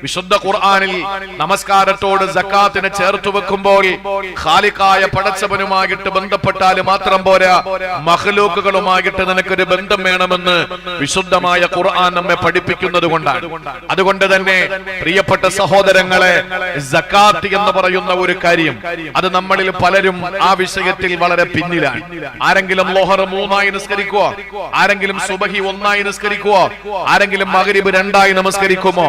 വിശുദ്ധ ഖുർആനിൽ നമസ്കാരത്തോട് സക്കാത്തിനെ ചേർത്ത് വെക്കുമ്പോൾ ഖാലിഖായ പടച്ചവനുമായിട്ട് ബന്ധപ്പെട്ടാൽ മാത്രം പോരാ, മഖ്ലൂക്കുകളുമായിട്ട് നിനക്കൊരു ബന്ധം വേണമെന്ന് വിശുദ്ധമായ ഖുർആൻ നമ്മെ പഠിപ്പിക്കുന്നത് കൊണ്ടാണ്. അതുകൊണ്ട് തന്നെ പ്രിയപ്പെട്ട സഹോദരങ്ങളെ, സക്കാത്ത് എന്ന് പറയുന്ന ഒരു കാര്യം, അത് നമ്മളിൽ പലരും ആ വിഷയത്തിൽ വളരെ പിന്നിലാണ്. ആരെങ്കിലും ലോഹർ 3 നിസ്കരിക്കുവോ? ആരെങ്കിലും സുബഹി 1 നിസ്കരിക്കുവോ? ആരെങ്കിലും മഗ്രിബ് 2 നമസ്കരിക്കുമോ?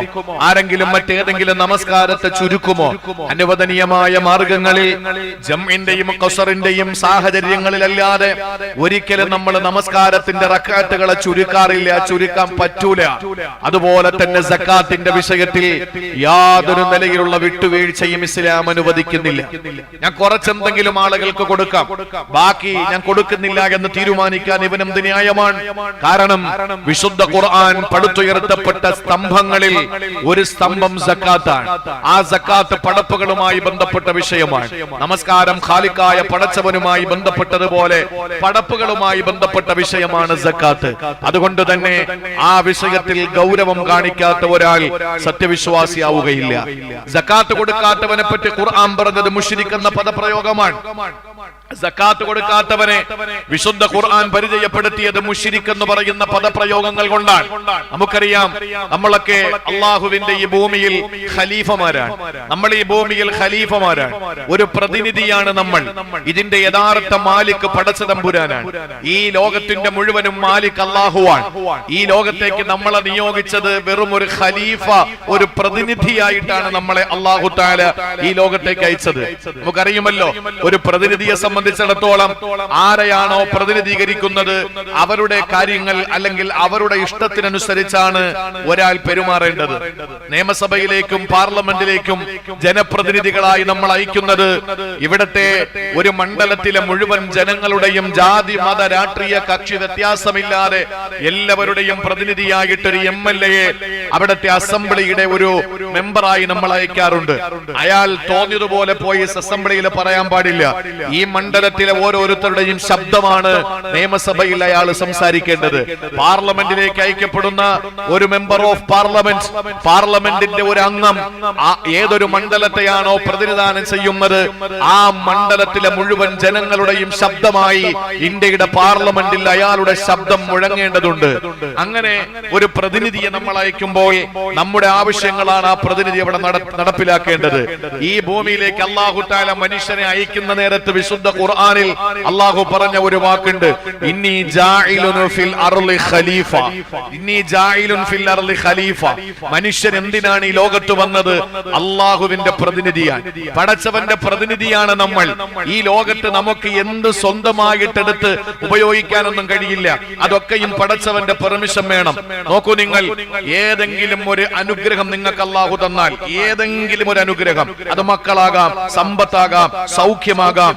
ആരെങ്കിലും മറ്റേതെങ്കിലും നമസ്കാരത്തെ ചുരുക്കുമോ? അനുവദനീയമായ മാർഗങ്ങളിൽ ജംഇന്റെയും ഖസറിന്റെയും സാഹചര്യങ്ങളിലല്ലാതെ ഒരിക്കലും നമ്മൾ നമസ്കാരത്തിന്റെ റക്അത്തുകളെ ചുരുക്കാറില്ല, ചുരുക്കാൻ പറ്റൂല. അതുപോലെ തന്നെ സക്കാത്തിന്റെ വിഷയത്തിൽ യാതൊരു നിലയിലുള്ള വിട്ടുവീഴ്ചയും ഇസ്ലാം അനുവദിക്കുന്നില്ല. ഞാൻ കുറച്ചെന്തെങ്കിലും ആളുകൾക്ക് കൊടുക്കാം, ബാക്കി ഞാൻ കൊടുക്കുന്നില്ല എന്ന് തീരുമാനിക്കാൻ ഇവനെന്ത് ന്യായമാണ്? കാരണം വിശുദ്ധ ഖുർആൻ പടുത്തുയർത്തപ്പെട്ട സ്തംഭങ്ങളിൽ ഒരു സ്തംഭം സക്കാത്താണ്. ആ സക്കാത്ത് പടപ്പുകളുമായി ബന്ധപ്പെട്ട വിഷയമാണ്. നമസ്കാരം ഖാലിഖായ പടച്ചവനുമായി ബന്ധപ്പെട്ടതുപോലെ പടപ്പുകളുമായി ബന്ധപ്പെട്ട വിഷയമാണ് സക്കാത്ത്. അതുകൊണ്ട് തന്നെ ആ വിഷയത്തിൽ ഗൗരവം കാണിക്കാത്ത ഒരാൾ സത്യവിശ്വാസിയാവുകയില്ല. സക്കാത്ത് കൊടുക്കാത്തവനെ പറ്റി ഖുർആൻ പറഞ്ഞത് മുശ്രിക് എന്ന പദപ്രയോഗമാണ്. സക്കാത്ത് കൊടുക്കാത്തവനെ വിശുദ്ധ ഖുർആൻ പരിചയപ്പെടുത്തിയത് മുശ്രിക് എന്ന് പറയുന്ന പദപ്രയോഗങ്ങൾ കൊണ്ടാണ്. നമുക്കറിയാം, നമ്മളൊക്കെ അള്ളാഹുവിന്റെ ഈ ഭൂമിയിൽ ഖലീഫമാരാണ്. നമ്മൾ ഈ ഭൂമിയിൽ ഖലീഫമാരാണ്, ഒരു പ്രതിനിധിയാണ് നമ്മൾ. ഇതിന്റെ യഥാർത്ഥ മാലിക് പടച്ചതമ്പുരാനാണ്. ഈ ലോകത്തിന്റെ മുഴുവനും മാലിക് അള്ളാഹുവാണ്. ഈ ലോകത്തേക്ക് നമ്മളെ നിയോഗിച്ചത് വെറും ഒരു ഖലീഫ, ഒരു പ്രതിനിധിയായിട്ടാണ് നമ്മളെ അള്ളാഹു തആല ഈ ലോകത്തേക്ക് അയച്ചത്. നമുക്കറിയുമല്ലോ, ഒരു പ്രതിനിധിയെ സംബന്ധിച്ചിടത്തോളം ആരെയാണോ പ്രതിനിധീകരിക്കുന്നത് അവരുടെ കാര്യങ്ങൾ അല്ലെങ്കിൽ അവരുടെ ഇഷ്ടത്തിനനുസരിച്ചാണ് ഒരാൾ പെരുമാറേണ്ടത്. നിയമസഭയിലേക്കും പാർലമെന്റിലേക്കും ജനപ്രതിനിധികളായി നമ്മൾ അയക്കുന്നത് ഇവിടത്തെ ഒരു മണ്ഡലത്തിലെ മുഴുവൻ ജനങ്ങളുടെയും ജാതി മത രാഷ്ട്രീയ കക്ഷി വ്യത്യാസമില്ലാതെ എല്ലാവരുടെയും പ്രതിനിധിയായിട്ടൊരു MLA അവിടുത്തെ അസംബ്ലിയുടെ ഒരു മെമ്പറായി നമ്മൾ അയക്കാറുണ്ട്. അയാൾ തോന്നിയതുപോലെ പോയി അസംബ്ലിയിൽ പറയാൻ പാടില്ല. ഈ മണ്ഡലത്തിലെ ഓരോരുത്തരുടെയും ശബ്ദമാണ് നിയമസഭയിൽ അയാൾ സംസാരിക്കേണ്ടത്. പാർലമെന്റിലേക്ക് അയക്കപ്പെടുന്ന ഒരു മെമ്പർ ഓഫ് പാർലമെന്റ്, പാർലമെന്റിന്റെ ഒരു അംഗം ഏതൊരു മണ്ഡലത്തെയാണോ പ്രതിനിധാനം ചെയ്യുന്നത് ആ മണ്ഡലത്തിലെ മുഴുവൻ ജനങ്ങളുടെയും ശബ്ദമായി ഇന്ത്യയുടെ പാർലമെന്റിൽ അയാളുടെ ശബ്ദം മുഴങ്ങേണ്ടതുണ്ട്. അങ്ങനെ ഒരു പ്രതിനിധിയെ നമ്മൾ അയക്കുമ്പോൾ നമ്മുടെ ആവശ്യങ്ങളാണ് ആ പ്രതിനിധി അവിടെ നടപ്പിലാക്കേണ്ടത്. ഈ ഭൂമിയിലേക്ക് അല്ലാഹു തആല മനുഷ്യനെ അയക്കുന്ന നേരത്ത് വിശുദ്ധ ഖുർആനിൽ അല്ലാഹു പറഞ്ഞ ഒരു വാക്കുണ്ട്, ഇന്നി ജാഇലുൻ ഫിൽ അർളി ഖലീഫ. ഇന്നി ജാഇലുൻ ഫിൽ അർളി ഖലീഫ. മനുഷ്യൻ എന്തിനാണ് ഈ ലോകത്ത് വന്നത്? അല്ലാഹുവിന്റെ പ്രതിനിധിയാണ്, പടച്ചവന്റെ പ്രതിനിധിയാണ് നമ്മൾ. ഈ ലോകത്ത് നമുക്ക് എന്ത് സ്വന്തമായിട്ടെടുത്ത് ഉപയോഗിക്കാനൊന്നും കഴിയില്ല. അതൊക്കെയും പടച്ചവന്റെ പെർമിഷൻ വേണം. നോക്കൂ, നിങ്ങൾ ഏതെങ്കിലും ഒരു അനുഗ്രഹം നിങ്ങൾക്ക് അല്ലാഹു തന്നാൽ, ഏതെങ്കിലും ഒരു അനുഗ്രഹം, അത് മക്കളാകാം, സമ്പത്താകാം, സൗഖ്യമാകാം,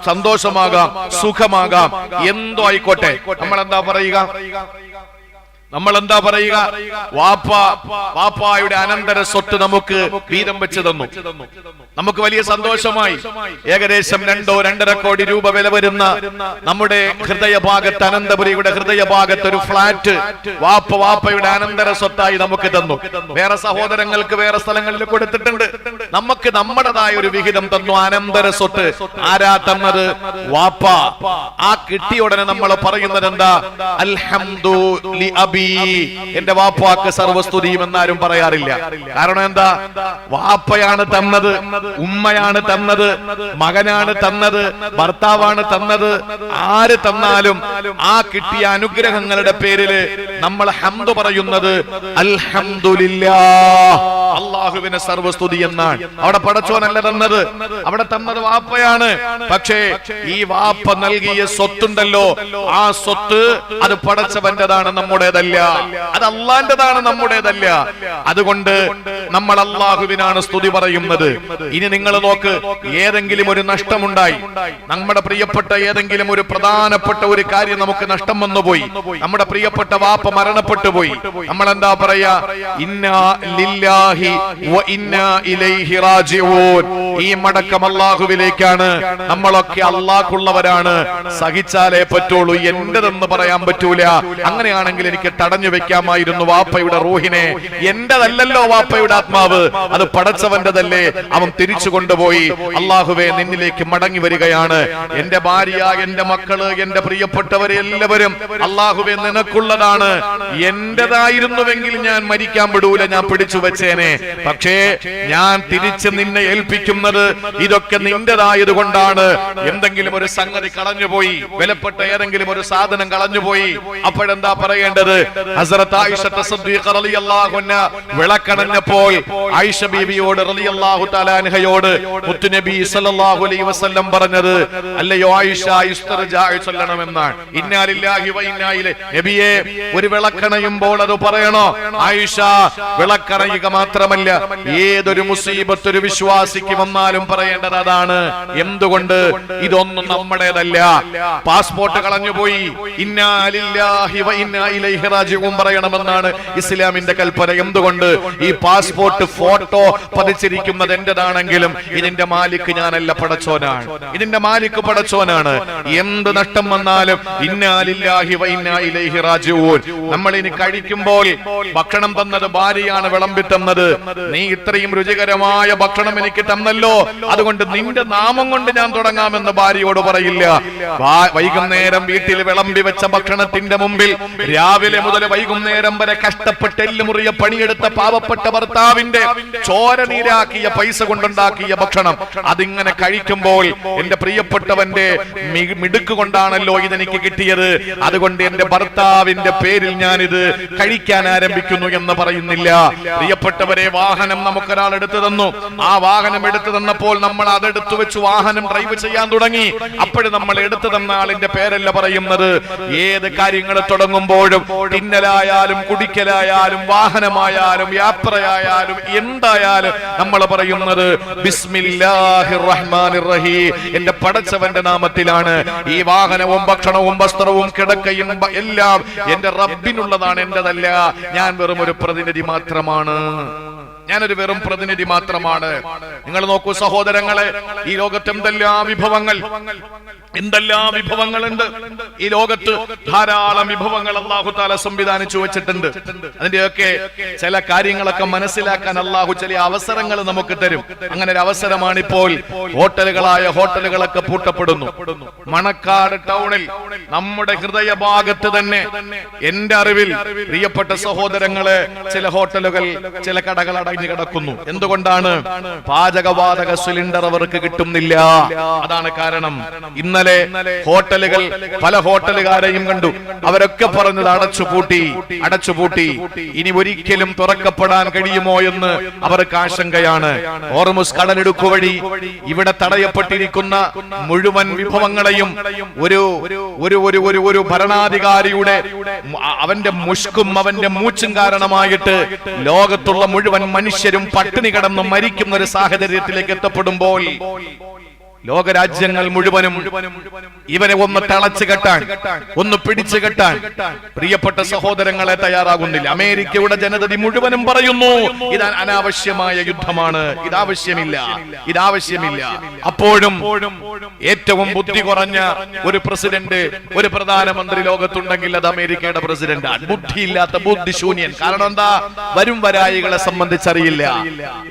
സന്തോഷമാകാം, സുഖമാകാം, എന്തോ ആയിക്കോട്ടെ, നമ്മൾ എന്താ പറയുക? വാപ്പായുടെ അനന്തര സ്വത്ത് നമുക്ക് വീതം വെച്ച് തന്നു. നമുക്ക് വലിയ സന്തോഷമായി. ഏകദേശം 2-2.5 കോടി രൂപ വില വരുന്ന നമ്മുടെ ഹൃദയഭാഗത്ത്, അനന്തപുരിയുടെ ഹൃദയഭാഗത്ത് ഒരു ഫ്ലാറ്റ് വാപ്പയുടെ അനന്തര സ്വത്തായി നമുക്ക് തന്നു. വേറെ സഹോദരങ്ങൾക്ക് വേറെ സ്ഥലങ്ങളിൽ കൊടുത്തിട്ടുണ്ട്. നമുക്ക് നമ്മുടേതായ ഒരു വിഹിതം തന്നു, അനന്തര സ്വത്ത്. ആരാ തന്നത്? വാപ്പ. ആ കിട്ടിയ ഉടനെ നമ്മൾ പറയുന്നത് എന്താ? അൽഹംദു ലി അബി, എന്റെ വാപ്പാക്ക് സർവസ്തുതിയും എന്നാരും പറയാറില്ല. കാരണം എന്താ? വാപ്പയാണ് തന്നത്, ഉമ്മയാണ് തന്നത്, മകനാണ് തന്നത്, ഭർത്താവാണ് തന്നത്. ആര് തന്നാലും ആ കിട്ടിയ അനുഗ്രഹങ്ങളുടെ പേരില് നമ്മൾ ഹംദ് പറയുന്നത് അൽഹംദുലില്ലാഹ്, അല്ലാഹുവിനെ സർവസ്തുതി എന്നാണ്. അവിടെ പടച്ചോനല്ല തന്നത്, അവിടെ തന്നത് വാപ്പയാണ്. പക്ഷേ ഈ വാപ്പ നൽകിയ സ്വത്തുണ്ടല്ലോ, ആ സ്വത്ത് അത് പടച്ചവന്റേതാണ്, നമ്മുടേതല്ല. അത് അള്ളാന്റേതാണ്, നമ്മുടേതല്ല. അതുകൊണ്ട് നമ്മൾ അള്ളാഹുവിനാണ് സ്തുതി പറയുന്നത്. ഇനി നിങ്ങൾ നോക്ക്, ഏതെങ്കിലും ഒരു നഷ്ടമുണ്ടായി, നമ്മുടെ പ്രിയപ്പെട്ട ഏതെങ്കിലും ഒരു പ്രധാനപ്പെട്ട ഒരു കാര്യം നമുക്ക് നഷ്ടം വന്നുപോയി, നമ്മുടെ പ്രിയപ്പെട്ട വാപ്പ മരണപ്പെട്ടു പോയി, നമ്മൾ എന്താ പറയാ? ഇന്നാ ലില്ലാഹി വ ഇന്നാ ഇലൈഹി റാജിഊൻ. ഈ മടക്കം അള്ളാഹുവിലേക്കാണ്. നമ്മളൊക്കെ അള്ളാഹുള്ളവരാണ്. സഹിച്ചാലേ പറ്റുള്ളൂ, എന്റേതെന്ന് പറയാൻ പറ്റൂല. അങ്ങനെയാണെങ്കിൽ എനിക്ക് തടഞ്ഞു വെക്കാമായിരുന്നു വാപ്പയുടെ റൂഹിനെ. എന്റേതല്ലല്ലോ വാപ്പയുടെ ആ ആത്മാവ് അത് പടച്ചവന്റെതല്ലേ, അവൻ തിരിച്ചു കൊണ്ടുപോയി. അള്ളാഹുവേ, നിന്നിലേക്ക് മടങ്ങി വരികയാണ്. എന്റെ ഭാര്യ, എന്റെ മക്കള്, എന്റെ പ്രിയപ്പെട്ടവരെ എല്ലാവരും അള്ളാഹുവേ നിനക്കുള്ളതാണ്. എന്റേതായിരുന്നുവെങ്കിൽ ഞാൻ മരിക്കാൻ വിടൂല, ഞാൻ പിടിച്ചു വെച്ചേനെ. പക്ഷേ ഞാൻ തിരിച്ച് നിന്നെ ഏൽപ്പിക്കുന്നത് ഇതൊക്കെ നിന്റേതായത് കൊണ്ടാണ്. എന്തെങ്കിലും ഒരു സംഗതി കളഞ്ഞുപോയി, വിലപ്പെട്ട ഏതെങ്കിലും ഒരു സാധനം കളഞ്ഞുപോയി, അപ്പോഴെന്താ പറയേണ്ടത്? ഹസ്രത്ത് ആയിഷ സിദ്ദീഖ റളിയല്ലാഹു അൻഹ വിളക്കണഞ്ഞപ്പോൾ ആയിഷ ബീവിയോട് റളിയല്ലാഹു തആല അൻഹയോട് മുത്തുനബി സല്ലല്ലാഹു അലൈഹി വസല്ലം പറഞ്ഞത്, അല്ലയോ ആയിഷ, ഇസ്തിർജാഅ് ചൊല്ലണമെന്നാണ്. ഇന്നാ ലില്ലാഹി വ ഇന്നാ ഇലൈഹി. നബിയെ, ഒരു വിളക്കണയുമ്പോൾ അത് പറയണോ? ആയിഷ, വിളക്കണയുക മാത്രമല്ല, ഏതൊരു മുസീബത്ത് ഒരു വിശ്വാസിക്ക് വന്നാലും പറയേണ്ടത് അതാണ്. എന്തുകൊണ്ട്? ഇതൊന്നും നമ്മുടേതല്ല. പാസ്പോർട്ട് കളഞ്ഞുപോയി, ഇന്നാ ലില്ലാഹി വ ഇന്നാ ഇലൈഹി റാജിഊൻ പറയണമെന്നാണ് ഇസ്ലാമിന്റെ കൽപ്പന. എന്തുകൊണ്ട്? ഈ പാസ്പോർട്ട് ഫോട്ടോ പതിച്ചിരിക്കുന്നത് എന്റേതാണെങ്കിലും ഇതിന്റെ മാലിക് ഞാനല്ല, പടച്ചോനാണ്. ഇതിന്റെ മാലിക് പടച്ചോനാണ്. എന്ത് നഷ്ടം വന്നാലും ഇന്നാ ലില്ലാഹി വ ഇന്നാ ഇലൈഹി റാജിഊൻ. നമ്മൾ ഇനി കഴിക്കുമ്പോൾ ഭക്ഷണം തന്നത് ഭാര്യയാണ് വിളമ്പി തന്നത്. നീ ഇത്രയും രുചികരമായ ഭക്ഷണം എനിക്ക് തന്നല്ലോ, അതുകൊണ്ട് നിന്റെ നാമം കൊണ്ട് ഞാൻ തുടങ്ങാമെന്ന് ഭാര്യയോട് പറയില്ല. വൈകുന്നേരം വീട്ടിൽ വിളമ്പി വെച്ച ഭക്ഷണത്തിന്റെ മുമ്പിൽ രാവിലെ മുതൽ വൈകുന്നേരം വരെ കഷ്ടപ്പെട്ട് എല്ലുമുറിയ പണിയെടുത്ത പാവപ്പെട്ട ഭർത്താവിന്റെ ചോര നീരാക്കിയ പൈസ കൊണ്ടുണ്ടാക്കിയ ഭക്ഷണം അതിങ്ങനെ കഴിക്കുമ്പോൾ എന്റെ പ്രിയപ്പെട്ടവന്റെ മിടുക്ക് കൊണ്ടാണല്ലോ ഇതെനിക്ക് കിട്ടിയത്, അതുകൊണ്ട് എന്റെ ഭർത്താവിന്റെ പേരിൽ ഞാനിത് കഴിക്കാൻ ആരംഭിക്കുന്നു എന്ന് പറയുന്നില്ല. പ്രിയപ്പെട്ടവരെ, വാഹനം നമുക്കൊരാൾ എടുത്തു തന്നു. ആ വാഹനം എടുത്തു തന്നപ്പോൾ നമ്മൾ അതെടുത്തു വെച്ച് വാഹനം ഡ്രൈവ് ചെയ്യാൻ തുടങ്ങി. അപ്പോഴും നമ്മൾ എടുത്തു തന്ന ആളിന്റെ പേരല്ല പറയുന്നത്. ഏത് കാര്യങ്ങൾ തുടങ്ങുമ്പോഴും, തിന്നലായാലും കുടിക്കലായാലും വാഹനമായാലും യാത്രയായാലും എന്തായാലും നമ്മൾ പറയുന്നത് ബിസ്മില്ലാഹിർ റഹ്മാനിർ റഹീം, എന്റെ പടച്ചവന്റെ നാമത്തിലാണ്. ഈ വാഹനവും ഭക്ഷണവും വസ്ത്രവും കിടക്കയും എല്ലാം എന്റെ റബ്ബിനുള്ളതാണ്, എന്റേതല്ല. ഞാൻ വെറും ഒരു പ്രതിനിധി മാത്രമാണ്. ഞാനൊരു വെറും പ്രതിനിധി മാത്രമാണ്. നിങ്ങൾ നോക്കൂ സഹോദരങ്ങളെ, ഈ ലോകത്ത് എന്തെല്ലാം വിഭവങ്ങളുണ്ട്. ഈ ലോകത്ത് ധാരാളം വിഭവങ്ങൾ അല്ലാഹു തആല സംവിധാനിച്ചു വെച്ചിട്ടുണ്ട്. അതിന്റെയൊക്കെ ചില കാര്യങ്ങളൊക്കെ മനസ്സിലാക്കാൻ അല്ലാഹു ചില അവസരങ്ങൾ നമുക്ക് തരും. അങ്ങനെ ഒരു അവസരമാണ് ഇപ്പോൾ ഹോട്ടലുകളൊക്കെ പൂട്ടപ്പെടുന്നു. മണക്കാട് ടൗണിൽ നമ്മുടെ ഹൃദയഭാഗത്ത് തന്നെ എന്റെ അറിവിൽ പ്രിയപ്പെട്ട സഹോദരങ്ങളെ ചില ഹോട്ടലുകൾ, ചില കടകൾ അടഞ്ഞു കിടക്കുന്നു. എന്തുകൊണ്ടാണ്? പാചകവാതക സിലിണ്ടർ അവർക്ക് കിട്ടുന്നില്ല. അതാണ് കാരണം. ഇന്നലെ പല ഹോട്ടലുകാരെയും കണ്ടു. അവരൊക്കെ പറഞ്ഞത് അടച്ചുപൂട്ടി. ഇനി ഒരിക്കലും തുറക്കപ്പെടാൻ കഴിയുമോ എന്ന് അവർക്ക് ആശങ്കയാണ്. ഹോർമുസ് കടലിടുക്ക് വഴി ഇവിടെ തടയപ്പെട്ടിരിക്കുന്ന മുഴുവൻ വിഭവങ്ങളെയും ഒരു ഭരണാധികാരിയുടെ അവന്റെ മുഷ്കും അവന്റെ മൂച്ചും കാരണമായിട്ട് ലോകത്തുള്ള മുഴുവൻ മനുഷ്യരും പട്ടിണി കിടന്ന് മരിക്കുന്ന ഒരു സാഹചര്യത്തിലേക്ക് എത്തപ്പെടുമ്പോൾ ലോകരാജ്യങ്ങൾ മുഴുവനും ഇവനെ ഒന്ന് തളച്ചു കെട്ടാൻ, ഒന്ന് പിടിച്ചു കെട്ടാൻ പ്രിയപ്പെട്ട സഹോദരങ്ങളെ തയ്യാറാകുന്നില്ല. അമേരിക്കയുടെ ജനതതി മുഴുവനും പറയുന്നു ഇത് അനാവശ്യമായ യുദ്ധമാണ്, ഇതാവശ്യമില്ല. അപ്പോഴും ഏറ്റവും ബുദ്ധി കുറഞ്ഞ ഒരു പ്രസിഡന്റ്, ഒരു പ്രധാനമന്ത്രി ലോകത്തുണ്ടെങ്കിൽ അത് അമേരിക്കയുടെ പ്രസിഡന്റാണ്. ബുദ്ധിയില്ലാത്ത ബുദ്ധിശൂന്യൻ. കാരണം എന്താ? വരും വരായികളെ സംബന്ധിച്ചറിയില്ല.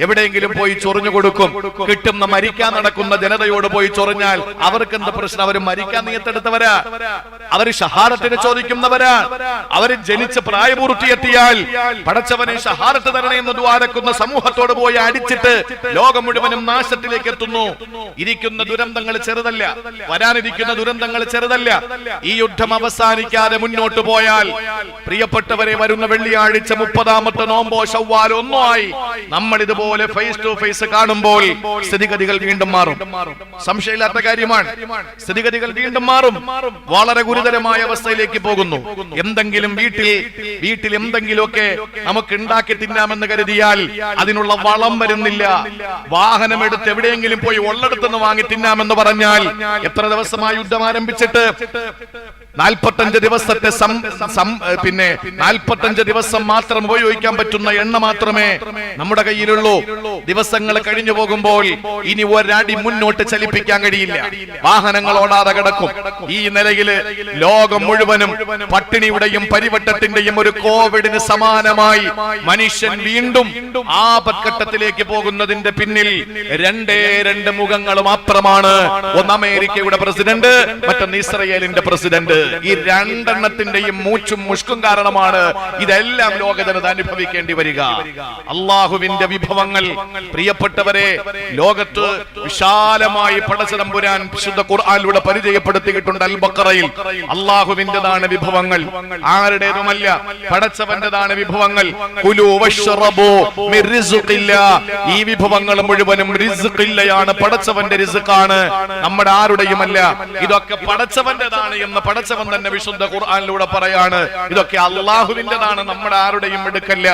എവിടെയെങ്കിലും പോയി ചൊറിഞ്ഞു കൊടുക്കും. കിട്ടുന്ന മരിക്കാൻ നടക്കുന്ന ജനതയോട് പോയി ചൊറിഞ്ഞാൽ അവർക്ക് എന്ത് പ്രശ്നം? അവർ മരിക്കാൻ നിയത്തെടുത്തവരാ, അവർ ഷഹാദത്തിന് ചോദിക്കുന്നവരാ. അവർ ജനിച്ച് പ്രായപൂർത്തിയെത്തിയാൽ പടച്ചവനെ ഷഹാദത്ത് തരണേ എന്ന് ദുആരക്കുന്ന സമൂഹത്തോട് പോയി അടിച്ചിട്ട് ലോകം മുഴുവനും നാശത്തിലേക്ക് എത്തുന്നു. ഇരിക്കുന്ന ദുരന്തങ്ങൾ ചെറുതല്ല, വരാനിരിക്കുന്ന ദുരന്തങ്ങൾ ചെറുതല്ല. ഈ യുദ്ധം അവസാനിക്കാതെ മുന്നോട്ട് പോയാൽ പ്രിയപ്പെട്ടവരെ, വരുന്ന വെള്ളിയാഴ്ച 30ാമത്തെ നോമ്പോ ശവ്വാലോ ഒന്നോ ആയി നമ്മൾ ഇതുപോലെ ഫേസ് ടു ഫേസ് കാണുമ്പോൾ സ്ഥിതിഗതികൾ വീണ്ടും മാറും. സംശയമില്ലാത്ത കാര്യമാണ്. സ്ഥിതിഗതികൾ വീണ്ടും മാറും. വളരെ ഗുരുതരമായ അവസ്ഥയിലേക്ക് പോകുന്നു. എന്തെങ്കിലും വീട്ടിൽ എന്തെങ്കിലുമൊക്കെ നമുക്ക് ഉണ്ടാക്കി തിന്നാമെന്ന് കരുതിയാൽ അതിനുള്ള വളം വരുന്നില്ല. വാഹനം എടുത്ത് എവിടെയെങ്കിലും പോയി ഉള്ളിടത്തുനിന്ന് വാങ്ങി തിന്നാമെന്ന് പറഞ്ഞാൽ എത്ര ദിവസമായി യുദ്ധം ആരംഭിച്ചിട്ട് 45 ദിവസത്തെ പിന്നെ 45 ദിവസം മാത്രം ഉപയോഗിക്കാൻ പറ്റുന്ന എണ്ണ മാത്രമേ നമ്മുടെ കയ്യിലുള്ളൂ. ദിവസങ്ങൾ കഴിഞ്ഞു പോകുമ്പോൾ ഇനി ഒരടി മുന്നോട്ട് ചലിപ്പിക്കാൻ കഴിയില്ല. വാഹനങ്ങൾ ഓടാതെ കിടക്കും. ഈ നിലയില് ലോകം മുഴുവനും പട്ടിണിയുടെയും പരിവട്ടത്തിന്റെയും ഒരു കോവിഡിന് സമാനമായി മനുഷ്യൻ വീണ്ടും ആപത്ഘട്ടത്തിലേക്ക് പോകുന്നതിന്റെ പിന്നിൽ രണ്ട് മുഖങ്ങൾ മാത്രമാണ്. ഒന്ന് അമേരിക്കയുടെ പ്രസിഡന്റ്, മറ്റൊന്ന് ഇസ്രയേലിന്റെ പ്രസിഡന്റ്. ഈ രണ്ടെണ്ണത്തിന്റെയും മൂച്ചും മുഷ്കും കാരണമാണ് ഇതെല്ലാം ലോകജനത അനുഭവിക്കേണ്ടി വരിക. അള്ളാഹുവിന്റെ വിഭവങ്ങൾ പ്രിയപ്പെട്ടവരെ ലോകത്ത് വിശാലമായി പടച്ചതമ്പുരാൻ വിശുദ്ധ ഖുർആനിലൂടെ പരിചയപ്പെടുത്തിയിട്ടുണ്ട്. അൽ ബഖറയിൽ അള്ളാഹുവിന്റെതാണ് വിഭവങ്ങൾ, ആരുടേതുമല്ല, പടച്ചവന്റെതാണ് വിഭവങ്ങൾ. കുലു വശ്റബു മിർ റിസ്ഖില്ലാ. ഈ വിഭവങ്ങൾ മുഴുവനും റിസ്ഖില്ലയാണ്, പടച്ചവന്റെ റിസ്ഖാണ്, നമ്മുടെ ആരുടെയുമല്ല. ഇതൊക്കെ പടച്ചവന്റെതാണ് എന്ന് പടച്ചവൻ തന്നെ വിശുദ്ധ ഖുർആനിലൂടെ പറയാണ്. ഇതൊക്കെ അള്ളാഹുവിന്റെതാണ്, നമ്മുടെ ആരുടെയും എടുക്കല്ല.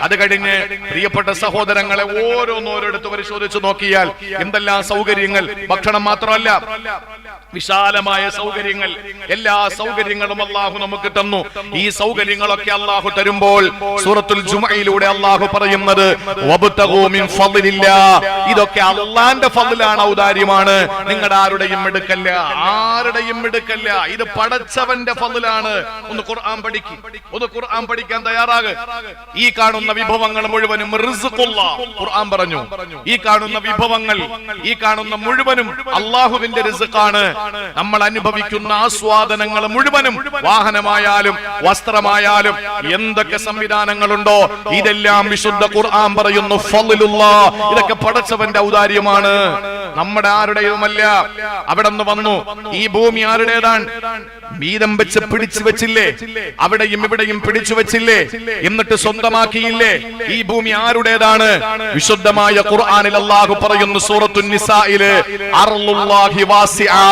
അത് കഴിഞ്ഞ് പ്രിയപ്പെട്ട സഹോദരങ്ങളെ ഓരോന്നോരെടുത്ത് പരിശോധിച്ചു നോക്കിയാൽ എന്തെല്ലാം സൗകര്യങ്ങൾ, ഭക്ഷണം മാത്രമല്ല വിശാലമായ സൗകര്യങ്ങൾ, എല്ലാ സൗകര്യങ്ങളും അള്ളാഹു നമുക്ക് തന്നു. ഈ സൗകര്യങ്ങളൊക്കെ അള്ളാഹു തരുമ്പോൾ സൂറത്തുൽ ജുമുഅയിലൂടെ അള്ളാഹു പറയുന്നത് വബ്തഗൂ മിൻ ഫളില്ലാഹ്. ഇതൊക്കെ അള്ളാന്റെ ഫളിലാണ്, ഔദാര്യമാണ്, നിങ്ങളുടെ ആരുടെയും എടുക്കല്ല, ആരുടെയും എടുക്കല്ല. ഇത് പടച്ചവന്റെ ഫളിലാണ്. ഒന്ന് ഖുർആൻ പഠിക്ക്, ഒന്ന് ഖുർആൻ പഠിക്കാൻ തയ്യാറാക്. ഈ കാണുന്ന വിഭവങ്ങൾ മുഴുവനും റിസ്ഖുല്ലാഹ് ഖുർആൻ പറഞ്ഞു. ഈ കാണുന്ന വിഭവങ്ങൾ, ഈ കാണുന്ന മുഴുവനും അള്ളാഹുവിന്റെ റിസ്ഖാണ്. നമ്മൾ അനുഭവിക്കുന്ന ആസ്വാദനങ്ങൾ മുഴുവനും, വാഹനമായാലും വസ്ത്രമായാലും എന്തൊക്കെ സംവിധാനങ്ങളുണ്ടോ ഇതെല്ലാം വിശുദ്ധ ഖുർആൻ പറയുന്നു ഫളിലുല്ലാഹ്. ഇതൊക്കെ പടച്ചവന്റെ ഔദാര്യമാണ്, നമ്മുടെ ആരുടെയുമല്ല. അവിടെ നിന്ന് വന്നു ഈ ഭൂമി ആരുടേതാണ്? വീതം വെച്ച് പിടിച്ചു വെച്ചില്ലേ, അവിടെയും ഇവിടെയും പിടിച്ചു വെച്ചില്ലേ, എന്നിട്ട് സ്വന്തമാക്കിയില്ലേ. ഈ ഭൂമി ആരുടേതാണ്? വിശുദ്ധമായ ഖുർആനിൽ അല്ലാഹു പറയുന്നു സൂറത്തുൻ നിസായില് അർളുല്ലാഹി വാസിആ.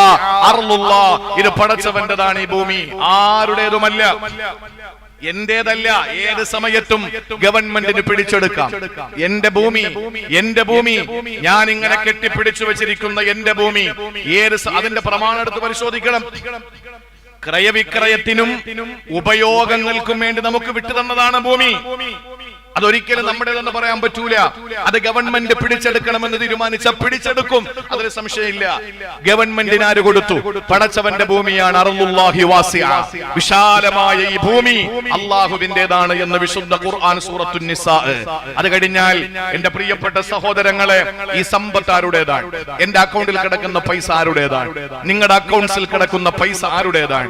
അർളുല്ലാഹ്, ഇത് പടച്ചവന്റെതാണ്. ഈ ഭൂമി ആരുടേതുമല്ല, എന്റേതല്ല. ഏത് സമയത്തും ഗവൺമെന്റിന് പിടിച്ചെടുക്കാം. എന്റെ ഭൂമി, എന്റെ ഭൂമി, ഞാൻ ഇങ്ങനെ കെട്ടിപ്പിടിച്ചു വെച്ചിരിക്കുന്ന എന്റെ ഭൂമി. അതിന്റെ പ്രമാണം എടുത്ത് പരിശോധിക്കണം. ക്രയവിക്രയത്തിനും ഉപയോഗങ്ങൾക്കും വേണ്ടി നമുക്ക് വിട്ടുതന്നതാണ് ഭൂമി. അതൊരിക്കലും നമ്മുടേതെന്ന് പറയാൻ പറ്റൂല. അത് ഗവൺമെന്റ് പിടിച്ചെടുക്കണമെന്ന് തീരുമാനിച്ച പിടിച്ചെടുക്കും, അതിന് സംശയമില്ല. ഗവൺമെന്റിന് ആര് കൊടുത്തു? പടച്ചവന്റെ ഭൂമിയാണ്. അർളുല്ലാഹി വാസിഅ. വിശാലമായ ഈ ഭൂമി അള്ളാഹുവിന്റേതാണ് എന്ന് വിശുദ്ധ ഖുർആൻ സൂറത്തുൻ നിസാ. അത് കഴിഞ്ഞാൽ എന്റെ പ്രിയപ്പെട്ട സഹോദരങ്ങളെ, ഈ സമ്പത്ത് ആരുടേതാണ്? എന്റെ അക്കൗണ്ടിൽ കിടക്കുന്ന പൈസ ആരുടേതാണ്? നിങ്ങളുടെ അക്കൗണ്ട്സിൽ കിടക്കുന്ന പൈസ ആരുടേതാണ്?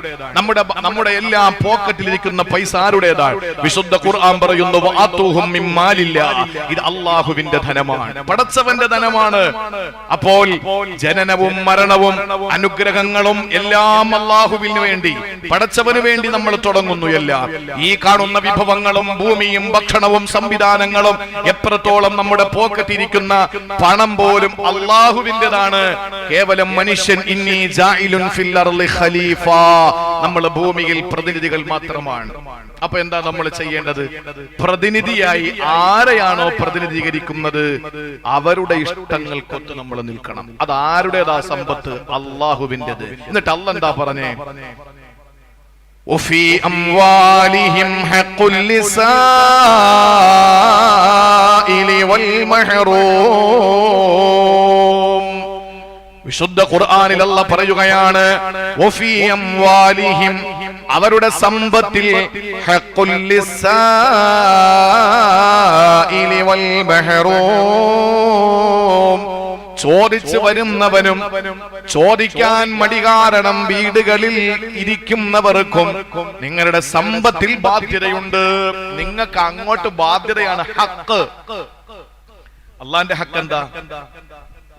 നമ്മുടെ എല്ലാം പോക്കറ്റിലിരിക്കുന്ന പൈസ ആരുടേതാണ്? വിശുദ്ധ ഖുർആൻ പറയുന്നു ഇത് അള്ളാഹുവിന്റെ ധനമാണ്, പടച്ചവന്റെ ധനമാണ്. അപ്പോൾ ജനനവും മരണവും അനുഗ്രഹങ്ങളും എല്ലാം അള്ളാഹുവിന് വേണ്ടി, പടച്ചവന് വേണ്ടി നമ്മൾ തുടങ്ങുന്നു. എല്ലാം ഈ കാണുന്ന വിഭവങ്ങളും ഭൂമിയും ഭക്ഷണവും സംവിധാനങ്ങളും എത്രത്തോളം നമ്മുടെ പോക്കറ്റിരിക്കുന്ന പണം പോലും അള്ളാഹുവിന്റെതാണ്. കേവലം മനുഷ്യൻ ഇന്നി ജാഇലുൻ ഫിൽ അർളി ഖലീഫ, നമ്മൾ ഭൂമിയിൽ പ്രതിനിധികൾ മാത്രമാണ്. അപ്പൊ എന്താ നമ്മൾ ചെയ്യേണ്ടത്? പ്രതിനിധിയായി ആരെയാണോ പ്രതിനിധീകരിക്കുന്നത് അവരുടെ ഇഷ്ടങ്ങൾക്കൊത്ത് നമ്മൾ നിൽക്കണം. അത് ആരുടേതാ സമ്പത്ത്? അള്ളാഹുവിൻ്റെത്. എന്നിട്ട് അല്ലാഹ് എന്താ പറഞ്ഞേ? وفي أموالهم حق للسائل والمحروم. വിശുദ്ധ ഖുർആനിൽ അല്ലാഹ് പറയുകയാണ് വഫീ അംവാലിഹിം, അവരുടെ സമ്പത്തിൽ ഹഖ്ഖുൽ ലിസ്സാഇലി വൽ മഹ്റൂം, ചോദിച്ചു വരുന്നവനും ചോദിക്കാൻ മടി കാരണം വീടുകളിൽ ഇരിക്കുന്നവർക്കും നിങ്ങളുടെ സമ്പത്തിൽ ബാധ്യതയുണ്ട്. നിങ്ങൾക്ക് അങ്ങോട്ട് ബാധ്യതയാണ്. ഹക്ക്, അള്ളാന്റെ ഹക്ക് എന്താ?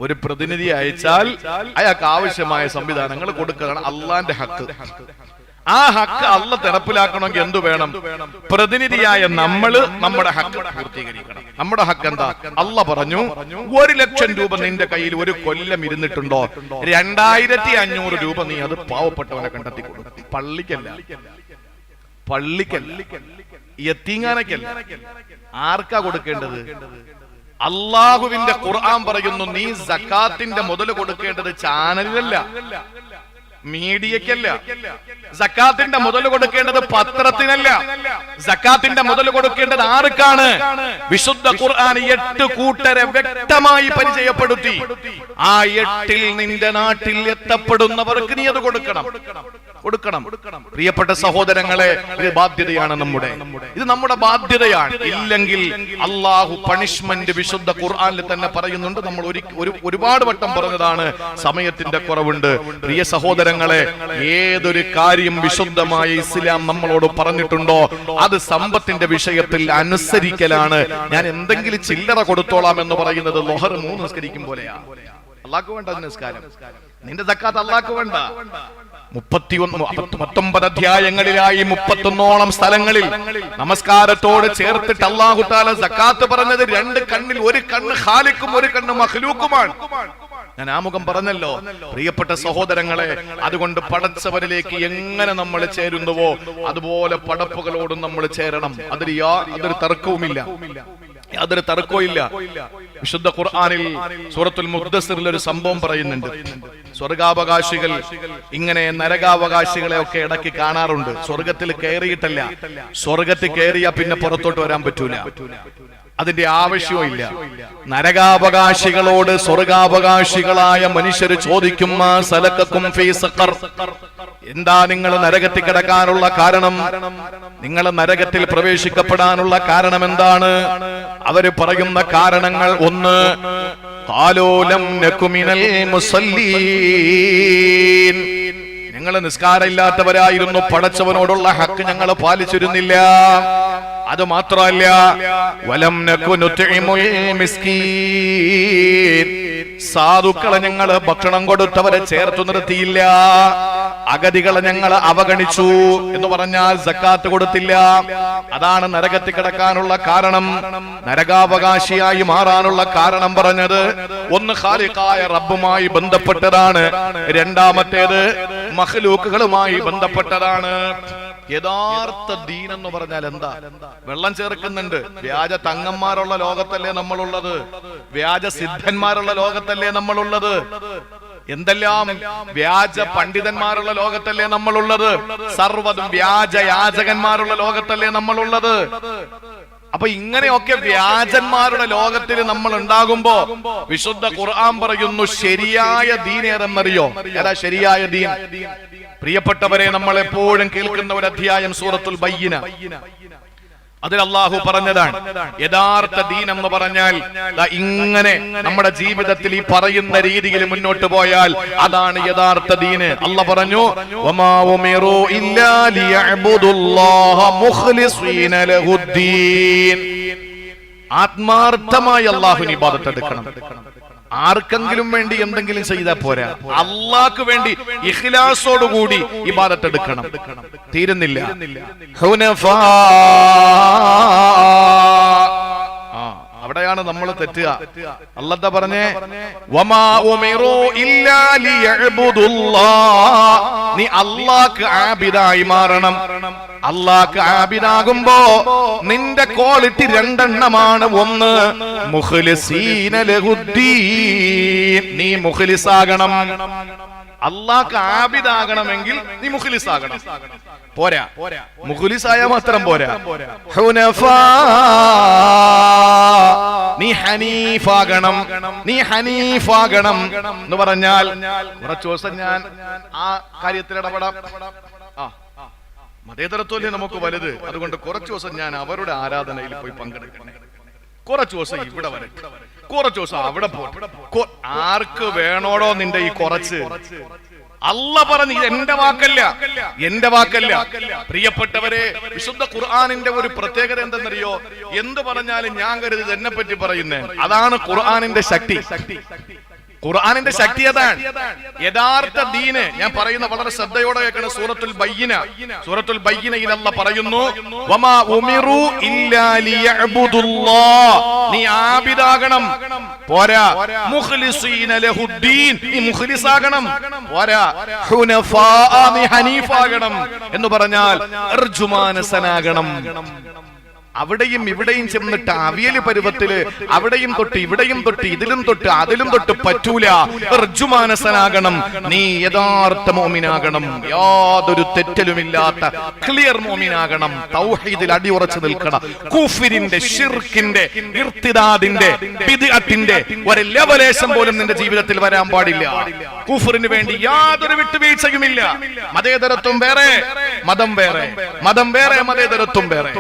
ഒരു പ്രതിനിധി അയച്ചാൽ അയാൾക്ക് ആവശ്യമായ സംവിധാനങ്ങൾ കൊടുക്കുകയാണ് അള്ളാന്റെ ഹക്ക്. ആ ഹക്ക് അള്ളാഹ് നടപ്പിലാക്കണമെങ്കിൽ എന്തു വേണം? പ്രതിനിധിയായ നമ്മള് നമ്മുടെ ഹക്ക് പൂർത്തീകരിക്കണം. നമ്മുടെ ഹക്ക് എന്താ? അള്ളാഹ് പറഞ്ഞു 1,00,000 രൂപ നിന്റെ കയ്യിൽ ഒരു കൊല്ലം ഇരുന്നിട്ടുണ്ടോ, 2,500 രൂപ നീ അത് പാവപ്പെട്ടവനെ കണ്ടെത്തി കൊടുക്കും. പള്ളിക്കല്ല, യത്തീങ്ങാനക്കല്ല. ആർക്കാ കൊടുക്കേണ്ടത്? അള്ളാഹുവിന്റെ ഖുർആൻ പറയുന്നു നീ സക്കാത്തിന്റെ മുതൽ കൊടുക്കേണ്ടത് ചാനലിലല്ല, മീഡിയക്കല്ല. സക്കാത്തിന്റെ മുതൽ കൊടുക്കേണ്ടത് പത്രത്തിനല്ല. സക്കാത്തിന്റെ മുതൽ കൊടുക്കേണ്ടത് ആർക്കാണ്? വിശുദ്ധ ഖുർആൻ 8 കൂട്ടരെ വ്യക്തമായി പരിചയപ്പെടുത്തി. ആ 8-ൽ നിന്റെ നാട്ടിൽ എത്തപ്പെടുന്നവർക്ക് നീ അത് കൊടുക്കണം. പ്രിയപ്പെട്ട സഹോദരങ്ങളെ, ഇത് ബാധ്യതയാണ് നമ്മുടെ. ഇത് നമ്മുടെ ബാധ്യതയാണ്. ഇല്ലെങ്കിൽ അള്ളാഹു പണിഷ്മെന്റ് വിശുദ്ധ ഖുർആനിൽ തന്നെ പറയുന്നുണ്ട്. നമ്മൾ ഒരുപാട് വട്ടം പറഞ്ഞതാണ്, സമയത്തിന്റെ കുറവുണ്ട്. പ്രിയ സഹോദരങ്ങളെ, ഏതൊരു കാര്യം വിശുദ്ധമായ ഇസ്ലാം നമ്മളോട് പറഞ്ഞിട്ടുണ്ടോ അത് സമ്പത്തിന്റെ വിഷയത്തിൽ അനുസരിക്കലാണ്. ഞാൻ എന്തെങ്കിലും ചില്ലറ കൊടുത്തോളാം എന്ന് പറയുന്നത് ലോഹർ 3 നിസ്കരിക്കും പോലെയാ. അള്ളാഹ്ക്ക് വേണ്ട നിസ്കാരം, നിന്റെ സക്കാത്ത് അള്ളാഹ്ക്ക് വേണ്ട. 19 അധ്യായങ്ങളിലായി 31ഓളം സ്ഥലങ്ങളിൽ നമസ്കാരത്തോട് ചേർത്തിട്ട് അല്ലാഹു തആല സക്കാത്ത് പറഞ്ഞത് 2 കണ്ണിൽ 1 കണ്ണ് ഖാലിഖും 1 കണ്ണ് മഖ്ലൂഖുമാണ്. ഞാൻ ആമുഖം പറഞ്ഞല്ലോ. പ്രിയപ്പെട്ട സഹോദരങ്ങളെ, അതുകൊണ്ട് പടച്ചവനിലേക്ക് എങ്ങനെ നമ്മൾ ചേരുന്നുവോ അതുപോലെ പടപ്പുകളോടും നമ്മൾ ചേരണം. അതൊരു തർക്കവുമില്ല, യാതൊരു തർക്കവുമില്ല. വിശുദ്ധ ഖുർആനിൽ സൂറത്തുൽ മുദ്ദസ്സിറിൽ ഒരു സംഭവം പറയുന്നുണ്ട്. സ്വർഗാവകാശികൾ ഇങ്ങനെ നരകാവകാശികളെ ഒക്കെ ഇടയ്ക്ക് കാണാറുണ്ട്. സ്വർഗത്തിൽ കയറിയിട്ടല്ല, സ്വർഗത്തിൽ കയറിയാ പിന്നെ പുറത്തോട്ട് വരാൻ പറ്റൂല, അതിന്റെ ആവശ്യമില്ല. നരകാവകാശികളോട് സ്വർഗാവകാശികളായ മനുഷ്യർ ചോദിക്കും, മാ സലക്കക്കും ഫീ സഖർ, എന്താ നിങ്ങൾ നരകത്തിൽ കിടക്കാനുള്ള കാരണം? നിങ്ങൾ നരകത്തിൽ പ്രവേശിക്കപ്പെടാനുള്ള കാരണം എന്താണ്? അവര് പറയുന്ന കാരണങ്ങൾ: 1, ഖാലൂ ലം നകു മിനൽ മുസല്ലീൻ, ഞങ്ങൾ നിസ്കാരമില്ലാത്തവരായിരുന്നു, പടച്ചവനോടുള്ള ഹക്ക് ഞങ്ങൾ പാലിച്ചിരുന്നില്ല. അത് മാത്രമല്ല, വലം നകു നുത്ഇമുൽ മിസ്കീൻ, സാധുക്കളെ ഞങ്ങൾ ഭക്ഷണം കൊടുത്തവരെ ചേർത്തു നിർത്തിയില്ല, അഗതികളെ ഞങ്ങൾ അവഗണിച്ചു എന്ന് പറഞ്ഞാൽ സക്കാത്ത് കൊടുത്തില്ല. അതാണ് നരകത്തിൽ കിടക്കാനുള്ള കാരണം. നരകാവകാശിയായി മാറാനുള്ള കാരണം പറഞ്ഞത് 1 ഖാലിഖായ റബ്ബുമായി ബന്ധപ്പെട്ടതാണ്, 2ാമത്തേത് മഖ്ലൂക്കുകളുമായി ബന്ധപ്പെട്ടതാണ്. യഥാർത്ഥ ദീൻ എന്ന് പറഞ്ഞാൽ എന്താ? വെള്ളം ചേർക്കുന്നുണ്ട്. വ്യാജ തങ്ങന്മാരുള്ള ലോകത്തല്ലേ നമ്മളുള്ളത്? വ്യാജ സിദ്ധന്മാരുള്ള ലോകത്തല്ലേ നമ്മളുള്ളത്? എന്തെല്ലാം വ്യാജ പണ്ഡിതന്മാരുള്ള ലോകത്തല്ലേ നമ്മളുള്ളത്? സർവ്വതും വ്യാജ യാചകന്മാരുള്ള ലോകത്തല്ലേ നമ്മളുള്ളത്? അപ്പൊ ഇങ്ങനെയൊക്കെ വ്യാജന്മാരുടെ ലോകത്തിൽ നമ്മൾ ഉണ്ടാകുമ്പോ വിശുദ്ധ ഖുർആൻ പറയുന്നു, ശരിയായ ദീൻ ഏതെന്നറിയോ? ഏതാ ശരിയായ ദീൻ? പ്രിയപ്പെട്ടവരെ, നമ്മൾ എപ്പോഴും കേൾക്കുന്ന ഒരു അധ്യായം സൂറത്തുൽ ബയ്യിന. അതിൽ അള്ളാഹു പറഞ്ഞതാണ്, യഥാർത്ഥ ദീൻ എന്ന് പറഞ്ഞാൽ ഇങ്ങനെ നമ്മുടെ ജീവിതത്തിൽ ഈ പറയുന്ന രീതിയിൽ മുന്നോട്ട് പോയാൽ അതാണ് യഥാർത്ഥ ദീന്. അള്ളാഹ് പറഞ്ഞു, വമാ ഉമിറു ഇല്ലാ ലിയഅ്ബുദുല്ലാഹ മുഖ്ലിസീന ലഹുദ്ദീൻ, ആത്മാർത്ഥമായി അള്ളാഹുവിനെ ഇബാദത്ത് എടുക്കണം. ആർക്കെങ്കിലും വേണ്ടി എന്തെങ്കിലും ചെയ്താൽ പോരാ, അള്ളാഹ്ക്ക് വേണ്ടി ഇഖ്ലാസോടുകൂടി ഇബാദത്ത് എടുക്കണം. തീരുന്നില്ല. ഹുനഫാ, അവിടെയാണ് നമ്മൾ തെറ്റുക. അല്ലാഹ് പറഞ്ഞേ, വമാ ഉമിറു ഇല്ലാ ലിയഅ്ബുദുല്ലാഹ്, നീ അള്ളാഹ്ക്ക് ആബിദായി മാറണം. അള്ളാഹ്ക്ക് ആബിദാകുമ്പോ നിന്റെ ക്വാളിറ്റി 2 എണ്ണമാണ്. 1, മുഖ്ലിസീന ലഹുദ്ദീൻ, നീ മുഖ്ലിസാകണം. അള്ളാഹ്ക്ക് ആബിദാകണമെങ്കിൽ നീ മുഖ്ലിസാകണം. പോരാ, മുഖ്ലിസായ മാത്രം പോരാ. ഹുനഫാ, നീ ഹനീഫാകണം. നീ ഹനീഫാകണം എന്ന് പറഞ്ഞാൽ, കുറച്ചു ദിവസം ഞാൻ ആ കാര്യത്തിൽ ഇടപെടാം. മതേതരത്വല്ലേ നമുക്ക് വലുത്, അതുകൊണ്ട് കുറച്ചു ദിവസം ഞാൻ അവരുടെ ആരാധനയിൽ പോയി പങ്കെടുക്കണം. കുറച്ചു ദിവസം ഇവിടെ വരട്ടെ, കുറച്ചു ദിവസം അവിടെ പോട്ടെ. ആർക്ക് വേണോടോ നിന്റെ ഈ കുറച്ച്? അല്ലാഹ് പറഞ്ഞു, ഇത് എന്റെ വാക്കല്ല, എന്റെ വാക്കല്ല. പ്രിയപ്പെട്ടവരെ, വിശുദ്ധ ഖുർആനിന്റെ ഒരു പ്രത്യേകത എന്തെന്നറിയോ? എന്ത് പറഞ്ഞാലും ഞാൻ കരുതി എന്നെ പറ്റി പറയുന്നേ. അതാണ് ഖുർആനിന്റെ ശക്തി. ഖുർആനിന്റെ ശക്തി അതാണ്. യഥാർത്ഥ ദീന് ഞാൻ പറയുന്ന വളരെ ശ്രദ്ധയോടെ കേൾക്കണം. സൂറത്തുൽ ബയ്യിന, സൂറത്തുൽ ബയ്യിനയിൽ അല്ലാഹ് പറയുന്നു, വമാ ഉമിറു ഇല്ലാ ലിയഅ്ബുദുല്ലാഹ്, നീ ആബിദാകണം. പോരാ, മുഖ്ലിസീന ലഹുദ്ദീൻ, നീ മുഖ്ലിസാകണം. പോരാ, ഹുനഫാ, നീ ഹനീഫാകണം എന്ന് പറഞ്ഞാൽ അർജുമാനസനാകണം. അവിടെയും ഇവിടെയും ചെന്നിട്ട് അവിയല് പരുവത്തില് അവിടെയും തൊട്ട് ഇവിടെയും തൊട്ട് ഇതിലും തൊട്ട് അതിലും തൊട്ട് പറ്റൂല. ഋജുമാനസനാകണം. നീ യഥാർത്ഥ മോമിനാകണം. യാതൊരു തെറ്റലുമില്ലാത്ത ക്ലിയർ മോമിനാകണം. തൗഹീദിൽ അടിയുറച്ചു നിൽക്കണം. കുഫ്രിന്റെ, ശിർക്കിന്റെ, ഇർത്തിദാദിന്റെ, ബിദ്അത്തിന്റെ ഒരു ലവലേശം പോലും നിന്റെ ജീവിതത്തിൽ വരാൻ പാടില്ല. കുഫ്റിന് വേണ്ടി യാതൊരു വിട്ടുവീഴ്ചയുമില്ല. മതേതരത്വം വേറെ, മതം വേറെ. മതം വേറെ, മതേതരത്വം വേറെ.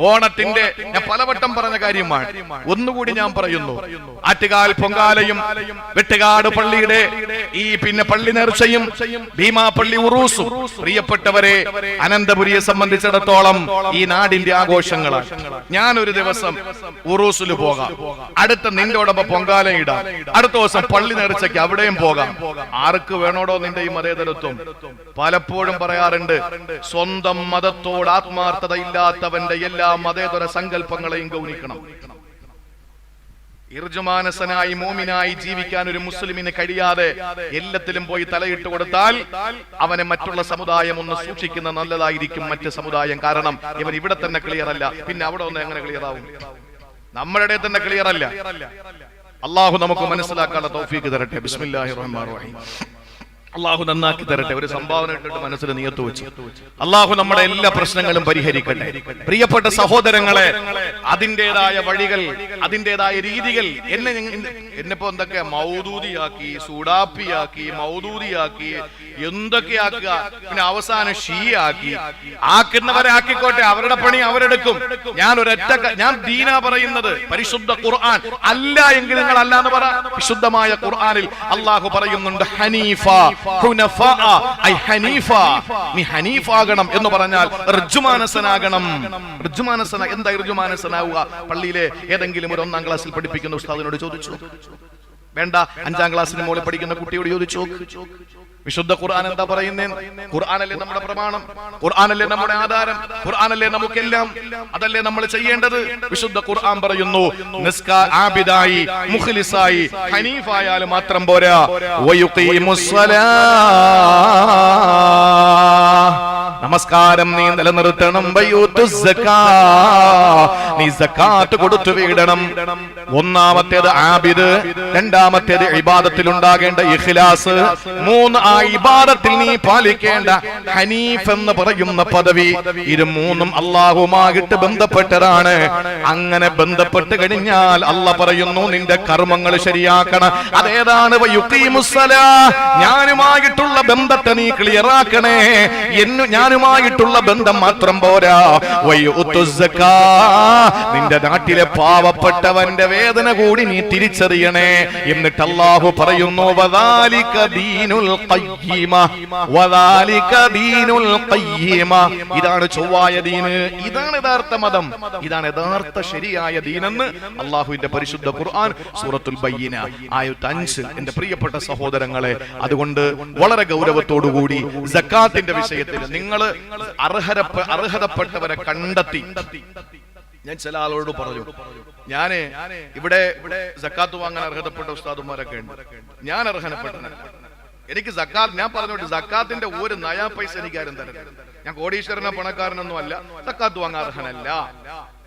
ഓണത്തിന്റെ ഞാൻ പലവട്ടം പറഞ്ഞ കാര്യമാണ്, ഒന്നുകൂടി ഞാൻ പറയുന്നു. ആറ്റുകാൽ പൊങ്കാലയും വെട്ടുകാട് പള്ളിയുടെ ഈ പള്ളി നേർച്ചയും ഭീമാപള്ളി ഉറൂസും പ്രിയപ്പെട്ടവരെ അനന്തപുരിയെ സംബന്ധിച്ചിടത്തോളം ഈ നാടിന്റെ ആഘോഷങ്ങളാണ്. ഞാനൊരു ദിവസം ഉറൂസിൽ പോകാം, അടുത്ത നിന്റോടൊപ്പം പൊങ്കാല ഇടാം, അടുത്ത ദിവസം പള്ളി നേർച്ചയ്ക്ക് അവിടെയും പോകാം. ആർക്ക് വേണോടോ നിന്റെ ഈ മതേതരത്വം? പലപ്പോഴും പറയാറുണ്ട്, സ്വന്തം മതത്തോട് ആത്മാർത്ഥത ഇല്ലാത്തവന്റെ എല്ലാ മതേതര സങ്കല്പങ്ങളെയും ഗൗനിക്കണം. ഇർജുമാനസനായി മോമിനായി ജീവിക്കാൻ ഒരു മുസ്ലിമിന് കഴിയാതെ എല്ലാത്തിലും പോയി തലയിട്ട് കൊടുത്താൽ അവനെ മറ്റുള്ള സമുദായം ഒന്ന് സൂക്ഷിക്കുന്ന നല്ലതായിരിക്കും. മറ്റ് സമുദായം, കാരണം ഇവൻ ഇവിടെ തന്നെ ക്ലിയർ അല്ല, പിന്നെ അവിടെ ഒന്ന് എങ്ങനെ ക്ലിയർ ആവും? നമ്മുടെ തന്നെ ക്ലിയർ അല്ല. അള്ളാഹു നമുക്ക് മനസ്സിലാക്കാനുള്ള തൗഫീഖ് തരട്ടെ. ബിസ്മില്ലാഹിർ റഹ്മാനിർ റഹീം. അള്ളാഹു നന്നാക്കി തരട്ടെ. ഒരു സംഭാവന ഇട്ടിട്ട് മനസ്സിൽ നിയത്ത് വെച്ച് അള്ളാഹു നമ്മുടെ എല്ലാ പ്രശ്നങ്ങളും പരിഹരിക്കട്ടെ. പ്രിയപ്പെട്ട സഹോദരങ്ങളെ, അതിൻ്റെതായ വഴികൾ, അതിൻ്റെതായ രീതികൾ എന്നെപ്പോ എന്തൊക്കെ മൗദൂദിയാക്കി, സൂഡാപ്പിയാക്കി, മൗദൂദിയാക്കി, എന്തൊക്കെയാക്കുക, പിന്നെ അവസാനം ഷീയാക്കി. ആക്കുന്നവരെ ആക്കിക്കോട്ടെ, അവരുടെ പണി അവരെടുക്കും. ഞാൻ ദീനാ പറയുന്നത്, പരിശുദ്ധ ഖുർആൻ. അല്ല എങ്കിൽ നിങ്ങൾ അല്ല എന്ന് പറ. വിശുദ്ധമായ ഖുർആനിൽ അള്ളാഹു പറയുന്നുണ്ട് ഹനീഫ, നീ ഹനീഫാകണം എന്ന് പറഞ്ഞാൽ ഋജുമാനസനാകണം. ഋജുമാനസന എന്താ ഋജുമാനസനാവുക? പള്ളിയിലെ ഏതെങ്കിലും ഒരു 1ാം ക്ലാസ്സിൽ പഠിപ്പിക്കുന്ന ഉസ്താദിനോട് ചോദിച്ചു, വേണ്ട 5ാം ക്ലാസ്സിന് മുകളിൽ പഠിക്കുന്ന കുട്ടിയോട് ചോദിച്ചു. വിശുദ്ധ ഖുർആൻ എന്താ പറയുന്നത്? ഖുർആനല്ലേ നമ്മുടെ പ്രമാണം, ഖുർആനല്ലേ നമ്മുടെ ആധാരം, ഖുർആനല്ലേ നമുക്കെല്ലാം, അതല്ലേ നമ്മൾ ചെയ്യേണ്ടത്. വിശുദ്ധ ഖുർആൻ പറയുന്നു, ആബിദായി, മുഖ്ലിസായി, ഹനീഫായാൽ മാത്രം പോരാ, വയുഖീമുസ്സലാ, നമസ്കാരം നീ നിലനിർത്തണം, നീ സക്കാത്ത് കൊടുത്തു വീടണം. ഒന്നാമത്തേത് ആബിദ്, രണ്ടാമത്തേത് ഇബാദത്തിൽ ഉണ്ടാകേണ്ട ഇഖ്ലാസ്, 3 ആ ഇബാദത്തിൽ നീ പാലിക്കേണ്ട ഹനീഫ് എന്ന് പറയുന്ന പദവി. ഇത് 3ഉം അല്ലാഹുമായിട്ട് ബന്ധപ്പെട്ടതാണ്. അങ്ങനെ ബന്ധപ്പെട്ട് കഴിഞ്ഞാൽ അല്ലാഹ് പറയുന്നു, നിന്റെ കർമ്മങ്ങൾ ശരിയാക്കണം. അതേതാണ്? വയുഖീമുസ്സലാ, ഞാനുമായിട്ടുള്ള ബന്ധത്തെ നീ ക്ലിയർ ആക്കണേ. ഞാനുമായിട്ടുള്ള ബന്ധം മാത്രം പോരാ, വയുത്തുസ്സക്കാ, നിന്റെ നാട്ടിലെ പാവപ്പെട്ടവന്റെ വേദന കൂടി നീ തിരിച്ചറിയണേ. എന്നിട്ട് അല്ലാഹു പറയുന്നു, വദാലിക ദീനുൽ ഖയ്യിമ, വദാലിക ദീനുൽ ഖയ്യിമ, ഇതാണ് ചൊവ്വായ ദീന്, ഇതാണ് യഥാർത്ഥ മതം, ഇതാണ് യഥാർത്ഥ ശരിയായ ദീനെന്ന് അല്ലാഹുവിന്റെ പരിശുദ്ധ ഖുർആൻ സൂറത്തുൽ ബയ്യിന ആയത്ത് 5. എന്റെ പ്രിയപ്പെട്ട സഹോദരങ്ങളെ, അതുകൊണ്ട് വളരെ ഗൗരവത്തോടുകൂടി സക്കാത്തിന്റെ വിഷയത്തിൽ നിങ്ങൾ അർഹതപ്പെട്ടവരെ കണ്ടെത്തി. ഞാൻ ചില ആളോട് പറഞ്ഞു, ഞാന് ഇവിടെ സക്കാത്ത് വാങ്ങാൻ അർഹതപ്പെട്ട ഉസ്താദുമാരൊക്കെ ഉണ്ട്, ഞാൻ അർഹനപ്പെട്ടവനാണ്. എനിക്ക് സക്കാത്ത്, ഞാൻ പറഞ്ഞോട്ട് സക്കാത്തിന്റെ ഒരു നയാ പൈസ എനിക്ക് ആരും തരുന്നില്ല. ഞാൻ കോടീശ്വരനോ പണക്കാരനൊന്നും അല്ല, സക്കാത്ത് വാങ്ങാൻ അർഹനല്ല,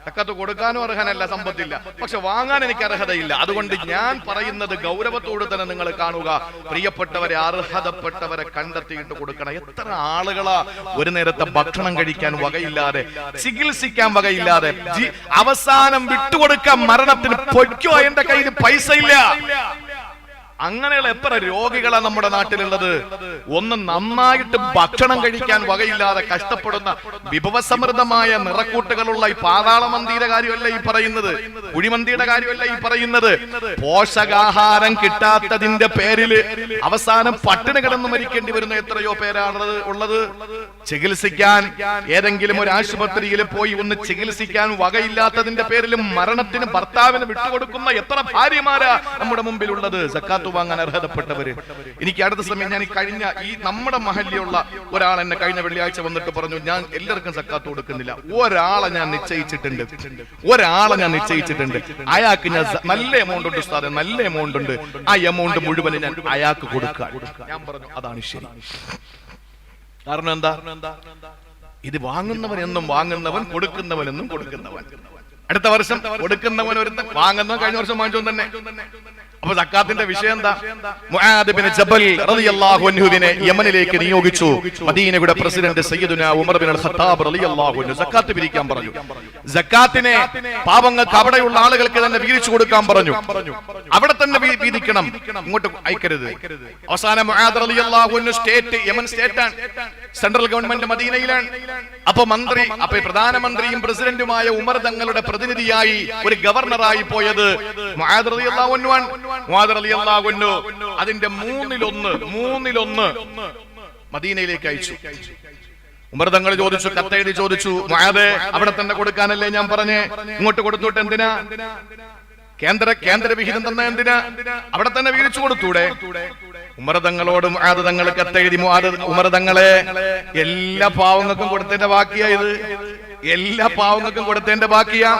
സക്കാത്ത് കൊടുക്കാനും അർഹനല്ല, സമ്പത്തില്ല, പക്ഷെ വാങ്ങാൻ എനിക്ക് അർഹതയില്ല. അതുകൊണ്ട് ഞാൻ പറയുന്നത് ഗൗരവത്തോട് തന്നെ നിങ്ങൾ കാണുക. പ്രിയപ്പെട്ടവരെ, അർഹതപ്പെട്ടവരെ കണ്ടെത്തിയിട്ട് കൊടുക്കണം. എത്ര ആളുകളാ ഒരു നേരത്തെ ഭക്ഷണം കഴിക്കാൻ വകയില്ലാതെ, ചികിത്സിക്കാൻ വകയില്ലാതെ, അവസാനം വിട്ടുകൊടുക്കാൻ മരണത്തിന് പൊയ്ക്കോ, എന്റെ കയ്യിൽ പൈസ ഇല്ല. അങ്ങനെയുള്ള എത്ര രോഗികളാണ് നമ്മുടെ നാട്ടിലുള്ളത്. ഒന്ന് നന്നായിട്ട് ഭക്ഷണം കഴിക്കാൻ വകയില്ലാതെ കഷ്ടപ്പെടുന്ന, വിഭവസമൃദ്ധമായ നിറക്കൂട്ടുകളുള്ള ഈ പാതാളമന്തിയുടെ കാര്യമല്ല ഈ പറയുന്നത്, കുഴിമന്തിയുടെ കാര്യമല്ല ഈ പറയുന്നത്. പോഷകാഹാരം കിട്ടാത്തതിന്റെ പേരില് അവസാനം പട്ടിണി കിടന്നു മരിക്കേണ്ടി വരുന്ന എത്രയോ പേരാണ് ഉള്ളത്. ചികിത്സിക്കാൻ ഏതെങ്കിലും ഒരു ആശുപത്രിയിൽ പോയി ഒന്ന് ചികിത്സിക്കാൻ വകയില്ലാത്തതിന്റെ പേരിൽ മരണത്തിന് ഭർത്താവിന് വിട്ടുകൊടുക്കുന്ന എത്ര ഭാര്യമാരാ നമ്മുടെ മുമ്പിലുള്ളത്. സക്കാത്ത് വാങ്ങാൻ അർഹതപ്പെട്ടവര്. എനിക്ക് അടുത്ത സമയം, ഞാൻ കഴിഞ്ഞ ഈ നമ്മുടെ മഹല്ലിലുള്ള ഒരാൾ എന്നെ കഴിഞ്ഞ വെള്ളിയാഴ്ച വന്നിട്ട് പറഞ്ഞു, ഞാൻ എല്ലാവർക്കും സക്കാത്ത് കൊടുക്കുന്നില്ല, ഒരാളെ ഞാൻ നിശ്ചയിച്ചിട്ടുണ്ട്, അയാൾക്ക് ഞാൻ നല്ല എമൗണ്ട് ഉണ്ട് ഉസ്താദേ, നല്ല എമൗണ്ട് ഉണ്ട്, ആ എമൗണ്ട് മുഴുവൻ ഞാൻ അയാൾക്ക് കൊടുക്കാം. ഞാൻ പറഞ്ഞു, അതാണ് ശരി. കാരണം എന്താ? ഇത് വാങ്ങുന്നവൻ എന്നും വാങ്ങുന്നവൻ, കൊടുക്കുന്നവനെന്നും കൊടുക്കുന്നവൻ. അടുത്ത വർഷം കൊടുക്കുന്നവൻ ഒരുത്തൻ, വാങ്ങുന്നവൻ കഴിഞ്ഞ വർഷം വാങ്ങിച്ചോൻ തന്നെ. അപ്പൊ സക്കാത്തിന്റെ വിഷയം എന്താ? മുആദ് ബിൻ ജബൽ റളിയല്ലാഹു അൻഹുവിനെ യമനിലേക്ക് നിയോഗിച്ചു. മദീനയുടെ പ്രസിഡന്റ് സയ്യിദുനാ ഉമർ ബിൻ ഖത്താബ് റളിയല്ലാഹു അൻഹു സക്കാത്ത് പിരിക്കാൻ പറഞ്ഞു. സക്കാത്തിനെ പാവങ്ങൾക്ക്, അവിടെയുള്ള ആളുകൾക്ക് തന്നെ വീതിച്ചു കൊടുക്കാൻ പറഞ്ഞു. അവിടെ തന്നെ വീതിക്കണം, ഇങ്ങോട്ട് അയക്കരുത്. അവസാനം മുആദ് റളിയല്ലാഹു അൻഹു യമൻ സ്റ്റേറ്റാണ്, സെൻട്രൽ ഗവൺമെന്റ് മദീനയിലാണ്. അപ്പൊ പ്രധാനമന്ത്രിയും പ്രസിഡന്റുമായ ഉമർ തങ്ങളുടെ പ്രതിനിധിയായി ഒരു ഗവർണറായി പോയത് മുആദ് റളിയല്ലാഹു അൻഹു ആണ്. മുആദ് റളിയല്ലാഹു അൻഹു അതിന്റെ മൂന്നിലൊന്ന് മദീനയിലേക്ക് അയച്ചു. ഉമർ തങ്ങൾ ചോദിച്ചു, കത്തെഴുതി ചോദിച്ചു, മുആദ് അവിടെ തന്നെ കൊടുക്കാനല്ലേ ഞാൻ പറഞ്ഞേ, ഇങ്ങോട്ട് കൊടുത്തോട്ട് എന്തിനാ? കേന്ദ്ര വിഹിതം തന്ന എന്തിനാ? അവിടെ തന്നെ വീതിച്ചു കൊടുത്തൂടെ? ഉമർ തങ്ങളോട് മുആദ് തങ്ങൾ കത്തെഴുതി, ഉമർ തങ്ങളെ എല്ലാ പാവങ്ങൾക്കും കൊടുത്തതിന്റെ ബാക്കിയായത്, എല്ലാ പാവങ്ങൾക്കും കൊടുത്തതിന്റെ ബാക്കിയാ.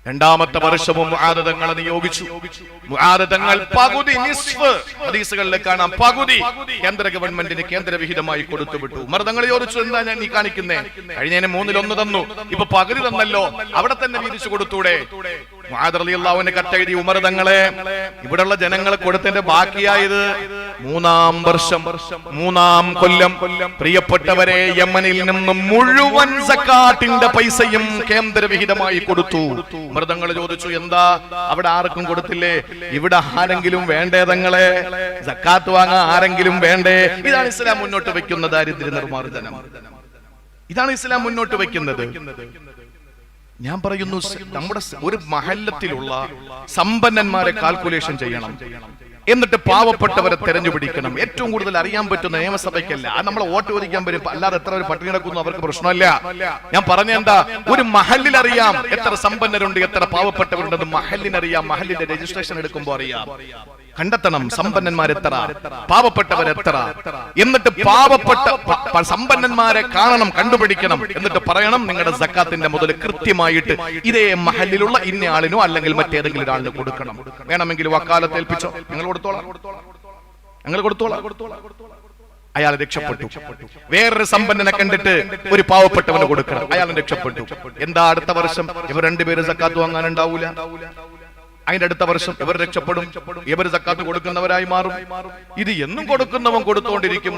രണ്ടാമത്തെ വർഷവും മുആദ് തങ്ങളെ നിയോഗിച്ചു. മുആദ് തങ്ങൾ പകുതി, നിസ്ഫ്, ഹദീസുകളിൽ കാണാം, പകുതി കേന്ദ്ര ഗവൺമെന്റിന് കേന്ദ്ര വിഹിതമായി കൊടുത്തുവിട്ടു. ഉമർ തങ്ങൾ ചോദിച്ചു, എന്താ നീ കാണിക്കുന്നേ? കഴിഞ്ഞതിന് 1/3 തന്നു, ഇപ്പൊ പകുതി തന്നല്ലോ, അവിടെ തന്നെ വീതിച്ചു കൊടുത്തൂടെ? മുആദ് റളിയല്ലാഹു അൻഹു കത്തെഴുതി, ഉമർ തങ്ങളെ ഇവിടെയുള്ള ജനങ്ങൾ കൊടുത്തതിന്റെ ബാക്കിയായത് 3-ാം വർഷം, 3-ാം കൊല്ലം, പ്രിയപ്പെട്ടവരെ, യമനിൽ നിന്നും മുഴുവൻ സക്കാത്തിന്റെ പൈസയും കേന്ദ്ര വിഹിതമായി കൊടുത്തു. ഉമർ തങ്ങൾ ചോദിച്ചു, എന്താ അവിടെ ആർക്കും കൊടുത്തില്ലേ? ഇവിടെ ആരെങ്കിലും വേണ്ടേ തങ്ങളെ? സക്കാത്ത് വാങ്ങാൻ ആരെങ്കിലും വേണ്ടേ? ഇതാണ് ഇസ്ലാം മുന്നോട്ട് വെക്കുന്ന ദാരിദ്ര്യ നിർമ്മാർജ്ജനം. ഇതാണ് ഇസ്ലാം മുന്നോട്ട് വെക്കുന്നത്. ഞാൻ പറയുന്നു, നമ്മുടെ ഒരു മഹല്ലത്തിലുള്ള സമ്പന്നന്മാരെ കാൽക്കുലേഷൻ ചെയ്യണം, എന്നിട്ട് പാവപ്പെട്ടവരെ തെരഞ്ഞുപിടിക്കണം. ഏറ്റവും കൂടുതൽ അറിയാൻ പറ്റുന്ന നിയമസഭയ്ക്കല്ല, നമ്മളെ വോട്ട് ചോദിക്കാൻ വരും. അല്ലാതെ എത്ര ഒരു പട്ടിണി കിടക്കുന്നു അവർക്ക് പ്രശ്നമല്ല. ഞാൻ പറഞ്ഞ എന്താ, ഒരു മഹല്ലിൽ അറിയാം എത്ര സമ്പന്നരുണ്ട്, എത്ര പാവപ്പെട്ടവരുണ്ടെന്ന് മഹല്ലിനറിയാം. മഹല്ലിന്റെ രജിസ്ട്രേഷൻ എടുക്കുമ്പോൾ അറിയാം. കണ്ടെത്തണം സമ്പന്നന്മാരെത്ര, പാവപ്പെട്ടവരെത്ര, എന്നിട്ട് പാവപ്പെട്ട സമ്പന്നന്മാരെ കാണണം, കണ്ടുപിടിക്കണം. എന്നിട്ട് പറയണം, നിങ്ങളുടെ സക്കാത്തിന്റെ മുതൽ കൃത്യമായിട്ട് ഇതേ മഹല്ലിലുള്ള ഇന്ന ആളിനോ അല്ലെങ്കിൽ മറ്റേതെങ്കിലും ഒരാളിന് കൊടുക്കണം. വേണമെങ്കിൽ വക്കാലത്ത് ഏൽപ്പിച്ചോ, ഞങ്ങൾ കൊടുത്തോളാം. അയാൾ രക്ഷപ്പെട്ടു. വേറൊരു സമ്പന്നനെ കണ്ടിട്ട് ഒരു പാവപ്പെട്ടവന് കൊടുക്കണം, അയാൾ രക്ഷപ്പെട്ടു. എന്താ അടുത്ത വർഷം ഇവർ രണ്ടുപേരും സക്കാത്ത് വാങ്ങാനുണ്ടാവൂല. അതിന്റെ അടുത്ത വർഷം ഇവർ രക്ഷപ്പെടും, ഇവർ സക്കാത്ത് കൊടുക്കുന്നവരായി മാറും. ഇത് എന്നും കൊടുക്കുന്നവൻ കൊടുത്തോണ്ടിരിക്കും.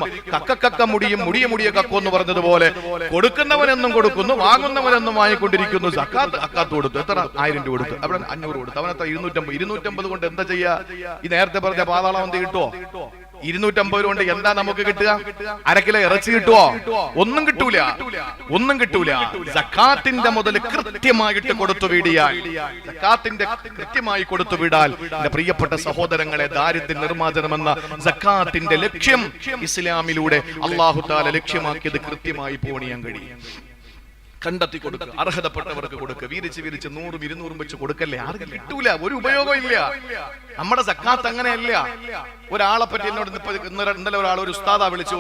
കക്ക മുടിയും മുടിയ കക്കോ എന്ന് പറഞ്ഞതുപോലെ കൊടുക്കുന്നവനെന്നും കൊടുക്കുന്നു, വാങ്ങുന്നവനെന്നും വാങ്ങിക്കൊണ്ടിരിക്കുന്നു. സക്കാത്ത് കൊടുത്തു, എത്ര? 1000 രൂപ കൊടുത്തു, അവിടെ 500 കൊടുത്തു, അവനെത്ര? 250 കൊണ്ട് എന്താ ചെയ്യാ? ഈ നേരത്തെ പറഞ്ഞ പാതാളവന്തി കിട്ടുവോ? 250 കൊണ്ട് എന്താ നമുക്ക് കിട്ടുക? 1/2 കിലോ ഇറച്ചി കിട്ടുവോ? ഒന്നും കിട്ടൂല. സക്കാത്തിന്റെ മുതൽ കൃത്യമായിട്ട് കൊടുത്തു വീടിയാൽ, സക്കാത്തിന്റെ കൃത്യമായി കൊടുത്തു വിടാൽ, എന്റെ പ്രിയപ്പെട്ട സഹോദരങ്ങളെ, ദാരിദ്ര്യ നിർമ്മാർജ്ജനമെന്ന സക്കാത്തിന്റെ ലക്ഷ്യം ഇസ്ലാമിലൂടെ അല്ലാഹു തആല ലക്ഷ്യമാക്കിയത് കൃത്യമായി പൂർണിയാൻ കഴിയും. കണ്ടെത്തി കൊടുക്കുക, അർഹതപ്പെട്ടവർക്ക് കൊടുക്കുക. വീതിച്ച് 100-ഉം 200-ഉം വെച്ച് കൊടുക്കല്ലേ, ആർക്കും കിട്ടൂല, ഒരു ഉപയോഗം ഇല്ല. നമ്മുടെ സക്കാത്ത് അങ്ങനെയല്ല. ഒരാളെ പറ്റി എന്നോട് ഇന്നലെ ഒരാൾ, ഒരു ഉസ്താദാ വിളിച്ചു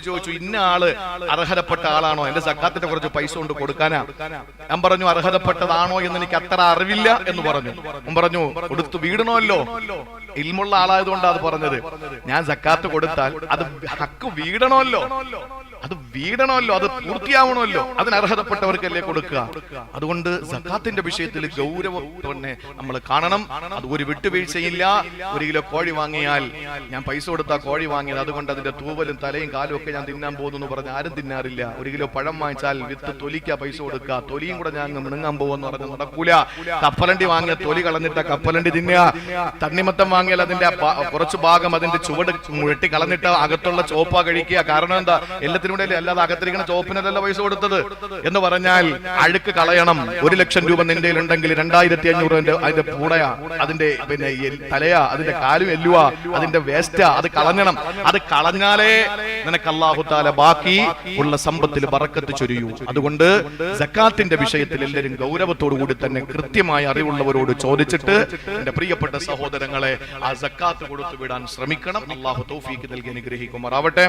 ചോദിച്ചു, ഇന്ന ആള് അർഹതപ്പെട്ട ആളാണോ, എന്റെ സക്കാത്തിന്റെ കുറച്ച് പൈസ കൊണ്ട് കൊടുക്കാനാ. ഞാൻ പറഞ്ഞു, അർഹതപ്പെട്ടതാണോ എന്ന് എനിക്ക് അത്ര അറിവില്ല എന്ന് പറഞ്ഞു. പറഞ്ഞു, കൊടുത്തു വീടണമല്ലോ, ഇൽമുള്ള ആളായതുകൊണ്ടാണ് അത് പറഞ്ഞത്. ഞാൻ സക്കാത്ത് കൊടുത്താൽ അത് ഹക്ക് വീടണമല്ലോ, അത് പൂർത്തിയാവണമല്ലോ, അതിന് അർഹതപ്പെട്ടവർക്കല്ലേ കൊടുക്കുക. അതുകൊണ്ട് സക്കാത്തിന്റെ വിഷയത്തിൽ ഗൗരവം തന്നെ നമ്മൾ കാണണം. അത് ഒരു വിട്ടുവീഴ്ചയില്ല. 1 കിലോ കോഴി വാങ്ങിയാൽ, ഞാൻ പൈസ കൊടുത്താ കോഴി വാങ്ങിയത്, അതുകൊണ്ട് അതിന്റെ തൂവലും തലയും കാലും ഒക്കെ ഞാൻ തിന്നാൻ പോകുന്നു എന്ന് പറഞ്ഞ് ആരും തിന്നാറില്ല. 1 കിലോ പഴം വാങ്ങിച്ചാൽ വിത്ത് തൊലിക്കാ പൈസ കൊടുക്കുക, തൊലിയും കൂടെ ഞാൻ മിണങ്ങാൻ പോകുമെന്ന് പറഞ്ഞ് നടക്കൂല. കപ്പലണ്ടി വാങ്ങിയ തൊലി കളഞ്ഞിട്ട കപ്പലണ്ടി തിന്നുക. തണ്ണിമത്തം വാങ്ങിയാൽ അതിന്റെ കുറച്ചു ഭാഗം അതിന്റെ ചുവട് മുഴട്ടി കളഞ്ഞിട്ട് അകത്തുള്ള ചോപ്പ കഴിക്കുക. കാരണം എന്താ? എല്ലാത്തിനും കൂടെ, അല്ലാതെ അകത്തിരിക്കുന്ന ചോപ്പിനല്ല പൈസ കൊടുത്തത് എന്ന് പറഞ്ഞാൽ അഴുക്ക് കളയണം. 1 ലക്ഷം രൂപ നിന്റെ ഉണ്ടെങ്കിൽ 2500 അതിന്റെ പൂടയാ, അതിന്റെ പിന്നെ തലയാ, അതിന്റെ കാലും എല്ലുവാ, അതിന്റെ വേസ്റ്റാ, അത് കളഞ്ഞണം. അത് കളഞ്ഞാലേ നിനക്ക് അല്ലാഹു തആല ബാക്കി ഉള്ള സമ്പത്തിൽ ബറക്കത്ത് ചൊരിയൂ. അതുകൊണ്ട് സക്കാത്തിന്റെ വിഷയത്തിൽ എല്ലാവരും ഗൗരവത്തോടു കൂടി തന്നെ കൃത്യമായ അറിവുള്ളവരോട് ചോദിച്ചിട്ട് എന്റെ പ്രിയപ്പെട്ട സഹോദരങ്ങളെ ആ സക്കാത്ത് കൊടുത്തു വിടാൻ ശ്രമിക്കണം. അല്ലാഹു തൗഫീഖ് നൽകി അനുഗ്രഹിക്കുമാറാവട്ടെ.